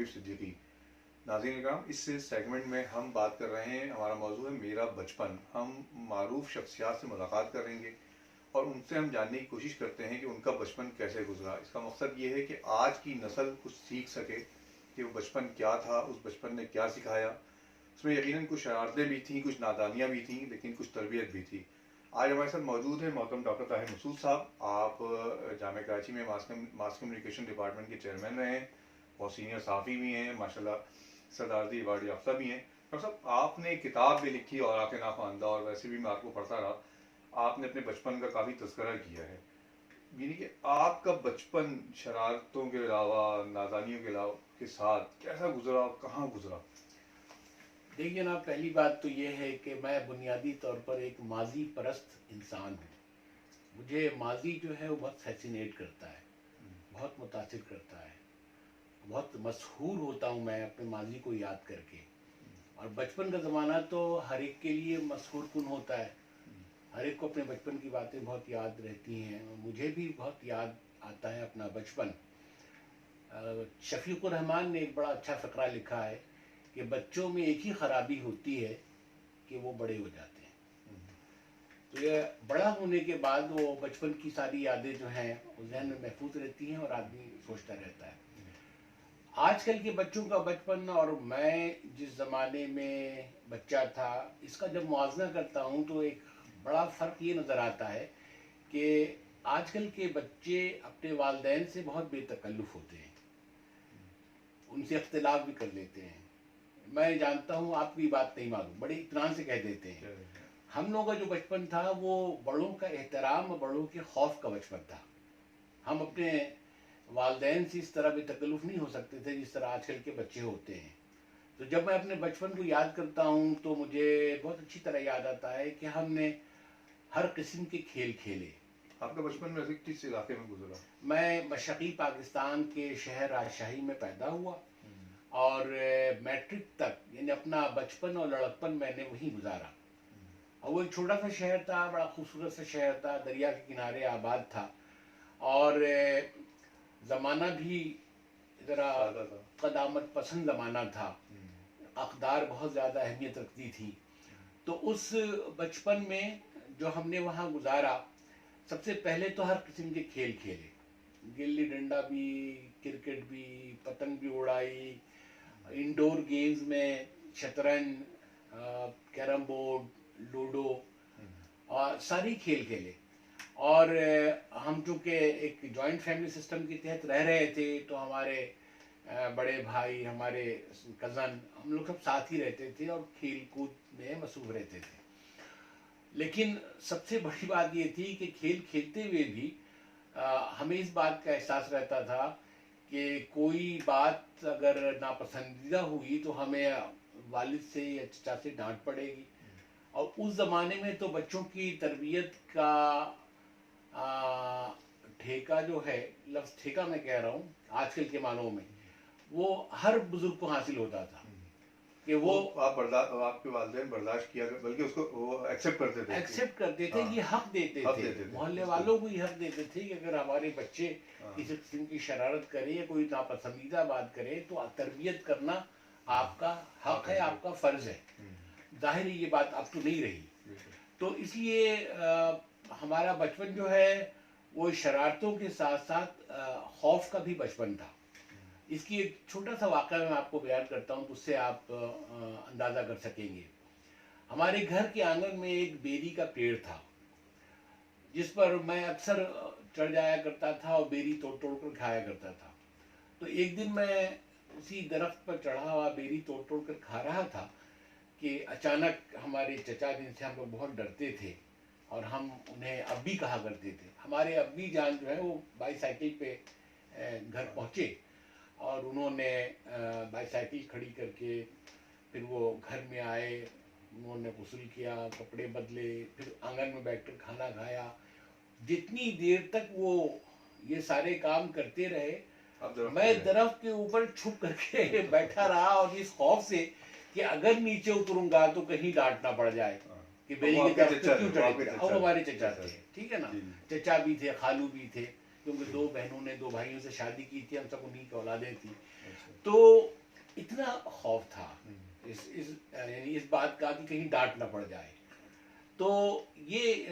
حبیب صدیقی. ناظرین اکرام، اس سیگمنٹ میں ہم بات کر رہے ہیں، ہمارا موضوع ہے میرا بچپن. ہم معروف شخصیات سے ملاقات کریں گے اور ان سے ہم جاننے کی کوشش کرتے ہیں کہ ان کا بچپن کیسے گزرا. اس کا مقصد یہ ہے کہ آج کی نسل کچھ سیکھ سکے کہ وہ بچپن کیا تھا، اس بچپن نے کیا سکھایا. اس میں یقیناً کچھ شرارتیں بھی تھیں، کچھ نادانیاں بھی تھیں، لیکن کچھ تربیت بھی تھی. آج ہمارے ساتھ موجود ہیں محترم ڈاکٹر طاہر مسعود صاحب. آپ جامعہ کراچی میں ماس کمیونیکیشن ڈپارٹمنٹ کے چیئرمین رہے ہیں اور سینئر صحافی بھی ہیں، ماشاءاللہ صدارتی ایوارڈ یافتہ بھی ہیں. ڈاکٹر صاحب، آپ نے ایک کتاب بھی لکھی اور آپ کے ناخواندہ، اور ویسے بھی میں آپ کو پڑھتا رہا، آپ نے اپنے بچپن کا کافی تذکرہ کیا ہے. یعنی کہ آپ کا بچپن شرارتوں کے علاوہ، نادانیوں کے علاوہ کے ساتھ کیسا گزرا، کہاں گزرا؟ دیکھیے نا، پہلی بات تو یہ ہے کہ میں بنیادی طور پر ایک ماضی پرست انسان ہوں. مجھے ماضی جو ہے وہ بہت فیسینیٹ کرتا ہے، بہت متاثر کرتا ہے. بہت مسحور ہوتا ہوں میں اپنے ماضی کو یاد کر کے. اور بچپن کا زمانہ تو ہر ایک کے لیے مسحور کن ہوتا ہے. ہر ایک کو اپنے بچپن کی باتیں بہت یاد رہتی ہیں. مجھے بھی بہت یاد آتا ہے اپنا بچپن. شفیق الرحمان نے ایک بڑا اچھا فقرہ لکھا ہے کہ بچوں میں ایک ہی خرابی ہوتی ہے کہ وہ بڑے ہو جاتے ہیں. تو یہ بڑا ہونے کے بعد وہ بچپن کی ساری یادیں جو ہیں وہ ذہن میں محفوظ رہتی ہیں اور آدمی سوچتا رہتا ہے. آج کل کے بچوں کا بچپن اور میں جس زمانے میں بچہ تھا، اس کا جب موازنہ کرتا ہوں تو ایک بڑا فرق یہ نظر آتا ہے کہ آج کل کے بچے اپنے والدین سے بہت بے تکلف ہوتے ہیں، ان سے اختلاف بھی کر لیتے ہیں. میں جانتا ہوں آپ کی بات نہیں معلوم، بڑے اطمینان سے کہہ دیتے ہیں. ہم لوگوں کا جو بچپن تھا وہ بڑوں کا احترام اور بڑوں کے خوف کا بچپن تھا. ہم اپنے والدین سے اس طرح بے تکلف نہیں ہو سکتے تھے جس طرح آج کل کے بچے ہوتے ہیں. تو جب میں اپنے بچپن کو یاد کرتا ہوں تو مجھے بہت اچھی طرح یاد آتا ہے کہ ہم نے ہر قسم کے کھیل کھیلے. آپ کا بچپن میں کس علاقے میں گزرا؟ میں مشرقی پاکستان کے شہر راجشاہی میں پیدا ہوا اور میٹرک تک یعنی اپنا بچپن اور لڑکپن میں نے وہیں گزارا. اور وہ ایک چھوٹا سا شہر تھا، بڑا خوبصورت سا شہر تھا، دریا کے کنارے آباد تھا اور زمانہ بھی ذرا قدامت پسند زمانہ تھا. اقدار بہت زیادہ اہمیت رکھتی تھی. تو اس بچپن میں جو ہم نے وہاں گزارا، سب سے پہلے تو ہر قسم کے کھیل کھیلے. گلی ڈنڈا بھی، کرکٹ بھی، پتنگ بھی اڑائی. انڈور گیمز میں شطرنج، کیرم بورڈ، لوڈو اور ساری کھیل کھیلے. اور ہم چونکہ ایک جوائنٹ فیملی سسٹم کے تحت رہ رہے تھے تو ہمارے بڑے بھائی، ہمارے کزن، ہم لوگ سب ساتھ ہی رہتے تھے اور کھیل کود میں مصروف رہتے تھے. لیکن سب سے بڑی بات یہ تھی کہ کھیل کھیلتے ہوئے بھی ہمیں اس بات کا احساس رہتا تھا کہ کوئی بات اگر ناپسندیدہ ہوئی تو ہمیں والد سے یا چچا سے ڈانٹ پڑے گی. اور اس زمانے میں تو بچوں کی تربیت کا ٹھیکہ جو ہے، لفظ ٹھیکہ میں کہہ رہا ہوں آج کل کے معنوں میں، وہ ہر بزرگ کو حاصل ہوتا تھا کہ وہ آپ کے والدین برداشت کیا، بلکہ اس کو وہ ایکسیپٹ کرتے تھے، یہ حق دیتے تھے. محلے والوں کو یہ حق دیتے تھے کہ اگر ہمارے بچے کسی قسم کی شرارت کرے یا کوئی ناپسندیدہ بات کرے تو تربیت کرنا آپ کا حق ہے، آپ کا فرض ہے. ظاہر ہے یہ بات اب تو نہیں رہی. تو اس لیے ہمارا بچپن جو ہے وہ شرارتوں کے ساتھ ساتھ خوف کا بھی بچپن تھا. اس کی ایک چھوٹا سا واقعہ میں آپ کو بیان کرتا ہوں تو اس سے آپ اندازہ کر سکیں گے. ہمارے گھر کے آنگن میں ایک بیری کا پیڑ تھا جس پر میں اکثر چڑھ جایا کرتا تھا اور بیری توڑ توڑ کر کھایا کرتا تھا. تو ایک دن میں اسی درخت پر چڑھا ہوا بیری توڑ توڑ کر کھا رہا تھا کہ اچانک ہمارے چچا، جن سے ہم لوگ بہت ڈرتے تھے اور ہم انہیں ابی کہا کرتے تھے، ہمارے ابی جان جو ہے وہ بائی سائیکل پہ گھر پہنچے اور انہوں نے بائی سائیکل کھڑی کر کے پھر وہ گھر میں آئے. انہوں نے غسل کیا، کپڑے بدلے، پھر آنگن میں بیٹھ کر کھانا کھایا. جتنی دیر تک وہ یہ سارے کام کرتے رہے میں درخت کے اوپر چھپ کر کے بیٹھا رہا اور اس خوف سے کہ اگر نیچے اتروں گا تو کہیں ڈانٹ نہ پڑ جائے کہ بیری کے درخت کیوں چڑھے. اور ہمارے چچا تھے، ٹھیک ہے نا، چچا بھی تھے، خالو بھی تھے. کیونکہ 2 بہنوں نے 2 بھائیوں سے شادی کی تھی, ہم سب انہیں کی اولادیں تھیں. اچھا. تو اتنا خوف تھا اس بات کا کہ کہیں ڈانٹ نہ پڑ جائے. تو یہ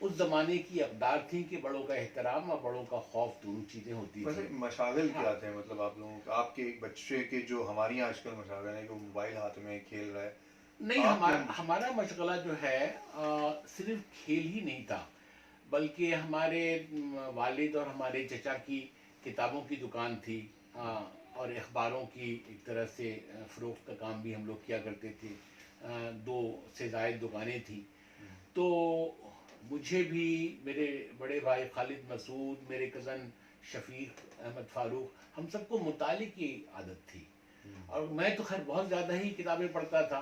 اس زمانے کی اقدار تھی کہ بڑوں کا احترام اور بڑوں کا خوف دونوں چیزیں ہوتی ویسے تھیں. مشاغل کیا تھے مطلب آپ لوگوں کے, آپ کے ایک بچے کے جو ہماری یہاں آج کل مشاغل ہے کہ وہ موبائل ہاتھ میں کھیل رہا ہے؟ نہیں, ہمارا مشغلہ جو ہے صرف کھیل ہی نہیں تھا, بلکہ ہمارے والد اور ہمارے چچا کی کتابوں کی دکان تھی, اور اخباروں کی ایک طرح سے فروخت کا کام بھی ہم لوگ کیا کرتے تھے. 2 سے زائد دکانیں تھیں. تو مجھے بھی, میرے بڑے بھائی خالد مسعود, میرے کزن شفیق احمد فاروق, ہم سب کو مطالعے کی عادت تھی. اور میں تو خیر بہت زیادہ ہی کتابیں پڑھتا تھا.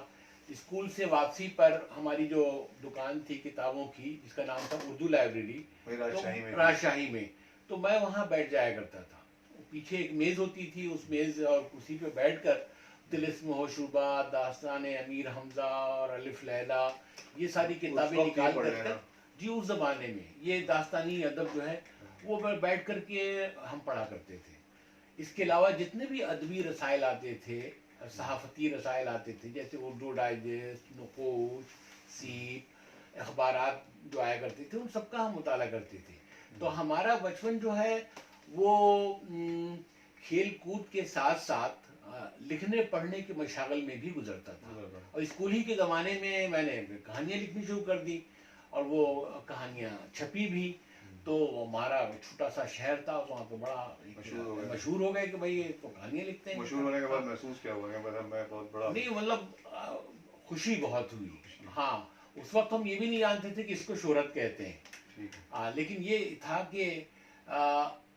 اسکول سے واپسی پر ہماری جو دکان تھی کتابوں کی, جس کا نام تھا اردو لائبریری راجشاہی میں, تو میں وہاں بیٹھ جایا کرتا تھا. پیچھے ایک میز ہوتی تھی, اس میز اور کرسی پہ بیٹھ کر طلسم و شعبہ, داستان امیر حمزہ اور الف لیلا, یہ ساری کتابیں نکال کر جی اس زمانے میں یہ داستانی ادب جو ہے وہ بیٹھ کر کے ہم پڑھا کرتے تھے. اس کے علاوہ جتنے بھی ادبی رسائل آتے تھے, صحافتی رسائل آتے تھے, جیسے اردو ڈائجسٹ, نقوش, سیپ, اخبارات جو آیا کرتے تھے, ان سب کا ہم مطالعہ کرتے تھے. تو ہمارا بچپن جو ہے وہ کھیل کود کے ساتھ ساتھ لکھنے پڑھنے کے مشاغل میں بھی گزرتا تھا. اور اسکول ہی کے زمانے میں نے کہانیاں لکھنی شروع کر دی, اور وہ کہانیاں چھپی بھی. تو ہمارا چھوٹا سا شہر تھا, وہاں پہ بڑا مشہور ہو گئے کہ بھائی یہ تو کہانیاں لکھتے ہیں. مشہور ہونے کے بعد محسوس کیا ہوا کہ میں بہت بڑا؟ نہیں, مطلب خوشی بہت ہوئی. ہاں, اس وقت ہم یہ بھی نہیں جانتے تھے کہ اس کو شہرت کہتے ہیں, لیکن یہ تھا کہ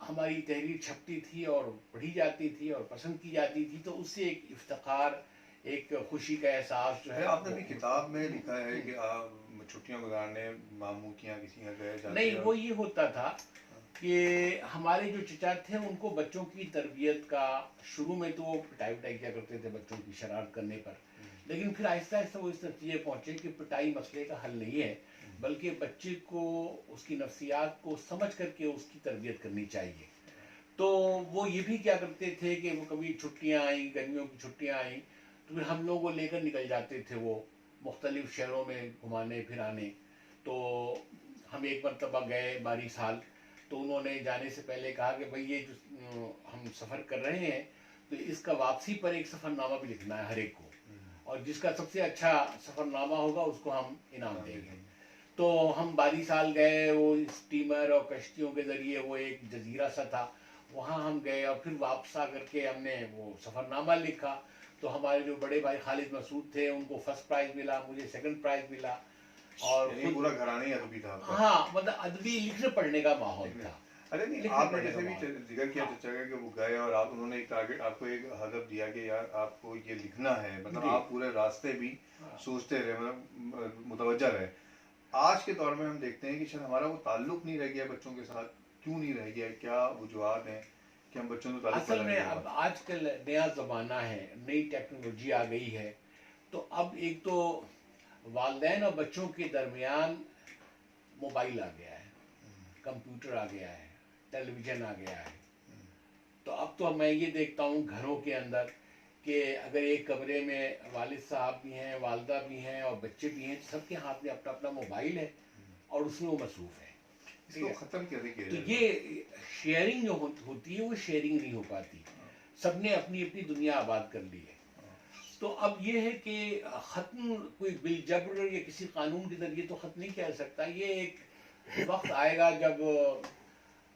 ہماری تحریر چھپتی تھی اور پڑھی جاتی تھی اور پسند کی جاتی تھی, تو اس سے ایک افتخار, ایک خوشی کا احساس جو ہے. آپ نے بھی کتاب میں لکھا ہے کہ آپ چھٹیاں گزارنے ماموں کی یہاں کسی یہاں گئے جاتے؟ نہیں, وہ یہ ہوتا تھا کہ ہمارے جو چچا تھے ان کو بچوں کی تربیت کا, شروع میں تو وہ پٹائی وٹائی کیا کرتے تھے بچوں کی شرارت کرنے پر, لیکن پھر آہستہ آہستہ وہ اس نتیجے پہنچے کہ پٹائی مسئلے کا حل نہیں ہے, بلکہ بچے کو اس کی نفسیات کو سمجھ کر کے اس کی تربیت کرنی چاہیے. تو وہ یہ بھی کیا کرتے تھے کہ وہ کبھی چھٹیاں آئیں, گرمیوں کی چھٹیاں آئیں, تو پھر ہم لوگ کو لے کر نکل جاتے تھے وہ مختلف شہروں میں گھمانے پھرانے. تو ہم ایک مرتبہ گئے 12 سال, تو انہوں نے جانے سے پہلے کہا کہ بھئی یہ جو ہم سفر کر رہے ہیں تو اس کا واپسی پر ایک سفر نامہ بھی لکھنا ہے ہر ایک کو, اور جس کا سب سے اچھا سفر نامہ ہوگا اس کو ہم انعام دیں گے. تو ہم 12 سال گئے, وہ اسٹیمر اور کشتیوں کے ذریعے, وہ ایک جزیرہ سا تھا, وہاں ہم گئے, اور پھر واپس آ کر کے ہم نے وہ سفر نامہ لکھا. تو ہمارے جو بڑے بھائی خالد مسعود تھے ان کو فرسٹ پرائز ملا, مجھے سیکنڈ پرائز ملا. اور پورا گھرانہ ہی ادبی تھا. ہاں, مطلب ادبی لکھنے پڑھنے کا ماحول تھا. ارے نہیں, آپ نے جیسے بھی ذکر کیا چچا کا کہ وہ گئے اور انہوں نے ایک ٹارگیٹ آپ کو, ایک ہدف دیا کہ یار آپ کو یہ لکھنا ہے, مطلب آپ پورے راستے بھی سوچتے رہے, مطلب متوجہ رہے. آج کے دور میں ہم دیکھتے ہیں کہ شاید ہمارا وہ تعلق نہیں رہ گیا بچوں کے ساتھ. کیوں نہیں رہ گیا, کیا وجوہات ہیں کہ ہم بچوں کو تعلق؟ اصل میں اب آج کل نیا زمانہ ہے, نئی ٹیکنالوجی آ گئی ہے, تو اب ایک تو والدین اور بچوں کے درمیان موبائل آ گیا ہے, کمپیوٹر آ گیا ہے, ٹیلی ویژن آ گیا ہے. تو اب تو میں یہ دیکھتا ہوں گھروں کے اندر کہ اگر ایک کمرے میں والد صاحب بھی ہیں, والدہ بھی ہیں اور بچے بھی ہیں, سب کے ہاتھ میں اپنا اپنا موبائل ہے اور اس میں وہ مصروف ہے. اس کو ختم کیسے کیا تو یہ شیئرنگ جو ہوتی ہے وہ شیئرنگ نہیں ہو پاتی, سب نے اپنی اپنی دنیا آباد کر لی ہے. تو اب یہ ہے کہ ختم کوئی بالجبر یا کسی قانون کے ذریعے تو ختم نہیں کیا جا سکتا. یہ ایک وقت آئے گا جب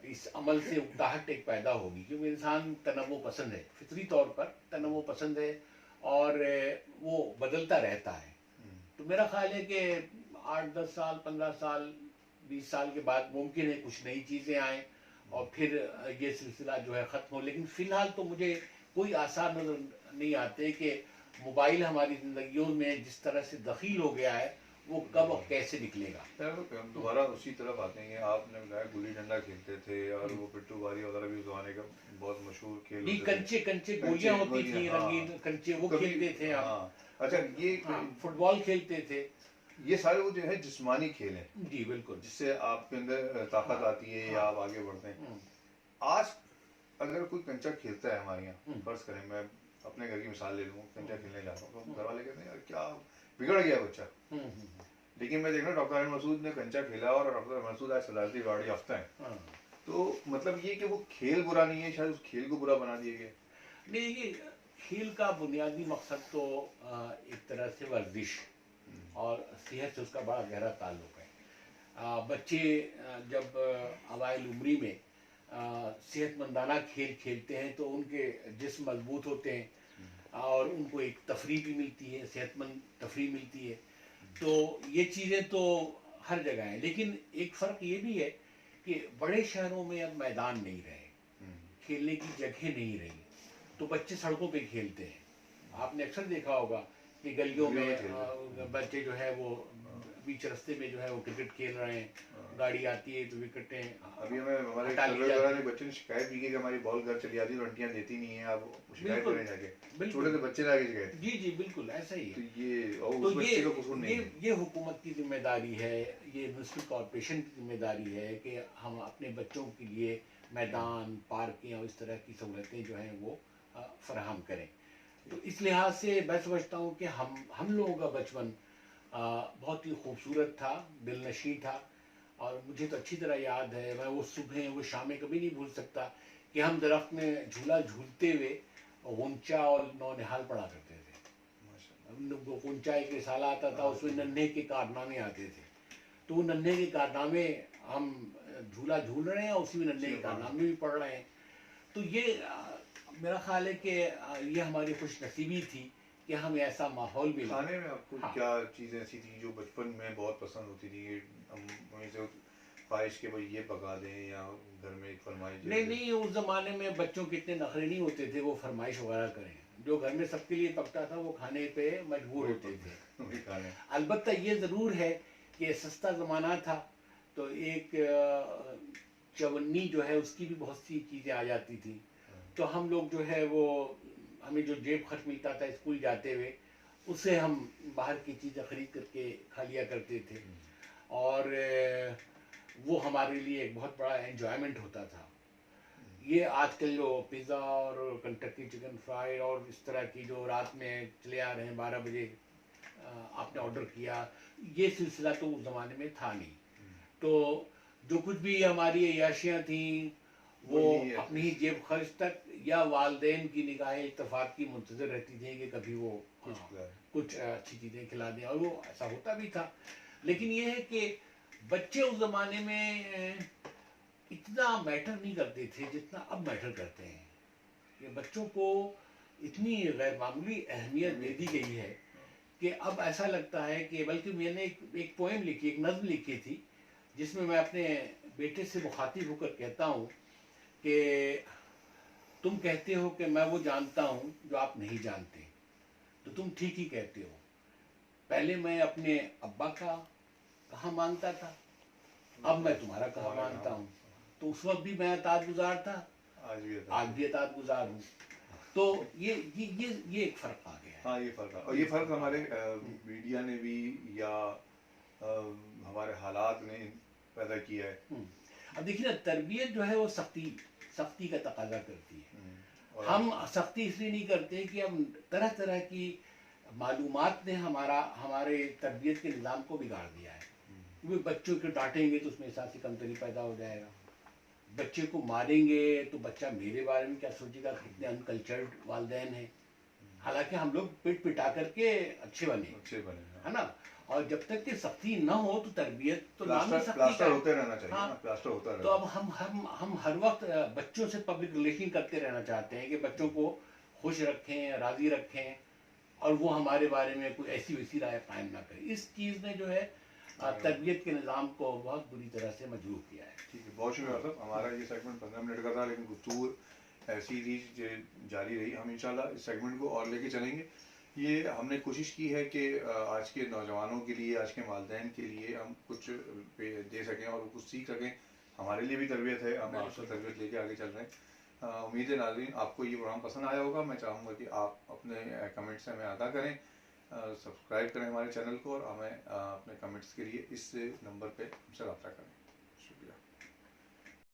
اس عمل سے اکتاہٹ ایک پیدا ہوگی, کیونکہ انسان تنوع پسند ہے, فطری طور پر تنوع پسند ہے اور وہ بدلتا رہتا ہے. تو میرا خیال ہے کہ 8-10 سال, 15 سال, 20 سال کے بعد ممکن ہے کچھ نئی چیزیں آئیں اور پھر یہ سلسلہ جو ہے ختم ہو. لیکن فی الحال تو مجھے کوئی آثار نظر نہیں آتے کہ موبائل ہماری زندگیوں میں جس طرح سے دخیل ہو گیا ہے وہ کب اور کیسے نکلے گا. ہم دوبارہ اسی طرف آتے ہیں. آپ نے بتایا گلی ڈنڈا کھیلتے تھے اور وہ پٹو باری وغیرہ بھی زمانے کا بہت مشہور کھیل. کنچے گولیاں ہوتی تھیں رنگین کنچے, وہ کھیلتے تھے. اچھا, یہ فٹ بال کھیلتے تھے. یہ سارے وہ جو ہے جسمانی کھیل ہیں جی بالکل, جس سے آپ کے اندر طاقت آتی ہے یا آپ آگے بڑھتے ہیں. آج اگر کوئی کنچا کھیلتا ہے ہمارے یہاں، فرض کریں میں اپنے گھر کی مثال لے لوں، کنچا کھیلنے جاتا ہوں تو گھر والے کہتے ہیں یار کیا بگڑ گیا بچہ. لیکن میں دیکھ رہا ہوں ڈاکٹر عامر مسعود نے کنچا کھیلا اور ڈاکٹر عامر مسعود آج صدارتی ایوارڈ یافتہ ہیں. تو مطلب یہ کہ وہ کھیل برا نہیں ہے، شاید اس کھیل کو برا بنا دیا گیا. نہیں، یہ کھیل کا بنیادی مقصد تو ایک طرح سے ورزش اور صحت سے اس کا بڑا گہرا تعلق ہے. بچے جب اوائل عمری میں صحت مندانہ کھیل کھیلتے ہیں تو ان کے جسم مضبوط ہوتے ہیں اور ان کو ایک تفریح بھی ملتی ہے، صحت مند تفریح ملتی ہے. تو یہ چیزیں تو ہر جگہ ہیں، لیکن ایک فرق یہ بھی ہے کہ بڑے شہروں میں اب میدان نہیں رہے، کھیلنے کی جگہ نہیں رہی، تو بچے سڑکوں پہ کھیلتے ہیں. آپ نے اکثر دیکھا ہوگا کہ گلیوں میں بچے جو ہے وہ بیچ رستے میں جو ہے وہ کرکٹ کھیل رہے ہیں، گاڑی آتی ہے تو وکٹیں ابھی ہمیں ہمارے سروے دوران ایک بچے نے شکایت کی کہ ہماری بال گھر چلی آتی ہے اور انٹیاں دیتی نہیں ہیں، آپ شکایت کریں جا کے. چھوٹے سے بچے نے آگے شکایت. جی جی بالکل ایسا ہی ہے. تو یہ حکومت کی ذمہ داری ہے، یہ میونسپل کارپوریشن کی ذمہ داری ہے کہ ہم اپنے بچوں کے لیے میدان، پارکیں اور اس طرح کی سہولتیں جو ہیں وہ فراہم کریں. تو اس لحاظ سے میں سمجھتا ہوں کہ ہم لوگوں کا بچپن بہت ہی خوبصورت تھا، دل نشیں تھا. اور مجھے تو اچھی طرح یاد ہے، میں وہ صبح وہ شامیں کبھی نہیں بھول سکتا کہ ہم درخت میں جھولا جھولتے ہوئے غنچہ اور نو نہال پڑھا کرتے تھے. غنچہ ایک رسالہ آتا تھا، اس میں ننھے کے کارنامے آتے تھے. تو وہ ننھے کے کارنامے ہم جھولا جھول رہے ہیں اور اسی میں ننھے کے کارنامے بھی پڑھ رہے ہیں. تو یہ میرا خیال ہے کہ یہ ہماری خوش نصیبی تھی کہ ہمیں ایسا ماحول بھی. کھانے میں آپ کو کیا چیزیں ایسی تھیں جو بچپن میں بہت پسند ہوتی تھی؟ ہم وہیں سے خواہش کہ بھائی یہ پکا دیں یا گھر میں ایک فرمائش. نہیں، اس زمانے میں بچوں کے اتنے نخرے نہیں ہوتے تھے وہ فرمائش وغیرہ کریں. جو گھر میں سب کے لیے پکتا تھا وہ کھانے پہ مجبور ہوتے تھے. البتہ یہ ضرور ہے کہ سستا زمانہ تھا تو ایک چونی جو ہے اس کی بھی بہت سی چیزیں آ جاتی تھیں. تو ہم لوگ جو ہے وہ ہمیں جو جیب خرچ ملتا تھا اسکول جاتے ہوئے اس سے ہم باہر کی چیزیں خرید کر کے کھا لیا کرتے تھے. اور وہ ہمارے لیے ایک بہت بڑا انجوائمنٹ ہوتا تھا. یہ آج کل جو پیزا اور کنٹکی چکن فرائی اور اس طرح کی جو رات میں چلے آ رہے ہیں 12 بجے آپ نے آرڈر کیا، یہ سلسلہ تو اس زمانے میں تھا نہیں. تو جو کچھ بھی ہماری عیاشیاں تھیں وہ اپنی ہی جیب خرچ تک یا والدین کی نگاہ التفات کی منتظر رہتی تھیں کہ کبھی وہ کچھ اچھی چیزیں کھلا دیں، اور وہ ایسا ہوتا بھی تھا. لیکن یہ ہے کہ بچے اس زمانے میں اتنا میٹر نہیں کرتے تھے جتنا اب میٹر کرتے ہیں. کہ بچوں کو اتنی غیر معمولی اہمیت دے دی گئی ہے کہ اب ایسا لگتا ہے کہ بلکہ میں نے ایک پوئم لکھی، ایک نظم لکھی تھی جس میں اپنے بیٹے سے مخاطب ہو کر کہتا ہوں کہ تم کہتے ہو کہ میں وہ جانتا ہوں جو آپ نہیں جانتے، تو تم ٹھیک ہی کہتے ہو. پہلے میں اپنے ابا کا کہاں مانتا تھا، اب میں تمہارا کہاں مانتا ہوں. تو اس وقت بھی میں اطاعت گزار تھا، آج بھی اطاعت گزار ہوں. تو یہ ایک فرق آ گیا ہے. ہاں یہ فرق ہے، اور یہ فرق ہمارے میڈیا نے بھی یا ہمارے حالات نے پیدا کیا ہے. اب دیکھیے نا، تربیت جو ہے وہ سختی کا تقاضا کرتی ہے. ہم سختی اس لیے نہیں کرتے کہ ہم طرح طرح کی معلومات نے ہمارے تربیت کے نظام کو بگاڑ دیا ہے. بچوں کو ڈانٹیں گے تو اس میں احساسی کمتری پیدا ہو جائے گا، بچے کو ماریں گے تو بچہ میرے بارے میں کیا سوچے گا، کتنے انکلچرڈ والدین ہیں. حالانکہ ہم لوگ پیٹ پٹا کر کے اچھے بنے ہے نا. اور جب تک کہ سختی نہ ہو تو تربیت تو پلاسٹر ہوتے رہنا چاہیے. پلاسٹر ہوتا رہنا. تو اب ہم ہر وقت بچوں سے پبلک ریلیشن کرتے رہنا چاہتے ہیں کہ بچوں کو خوش رکھیں، راضی رکھیں، اور وہ ہمارے بارے میں کوئی ایسی ویسی رائے قائم نہ کریں. اس چیز نے جو ہے تربیت کے نظام کو بہت بری طرح سے مجروح کیا ہے. ٹھیک ہے، بہت شکریہ صاحب. ہمارا یہ سیگمنٹ 15 منٹ کا تھا لیکن گفتگو ایسی ہی جاری رہی. ہم انشاءاللہ اس سیگمنٹ کو اور لے کے چلیں گے. یہ ہم نے کوشش کی ہے کہ آج کے نوجوانوں کے لیے، آج کے والدین کے لیے ہم کچھ دے سکیں اور وہ کچھ سیکھ سکیں. ہمارے لیے بھی تربیت ہے، ہم آپ سے تربیت لے کے آگے چل رہے ہیں. امید ہے ناظرین آپ کو یہ پروگرام پسند آیا ہوگا. میں چاہوں گا کہ آپ اپنے کمنٹس سے ہمیں آگاہ کریں، سبسکرائب کریں ہمارے چینل کو، اور ہمیں اپنے کمنٹس کے لیے اس نمبر پہ ہم سے رابطہ کریں.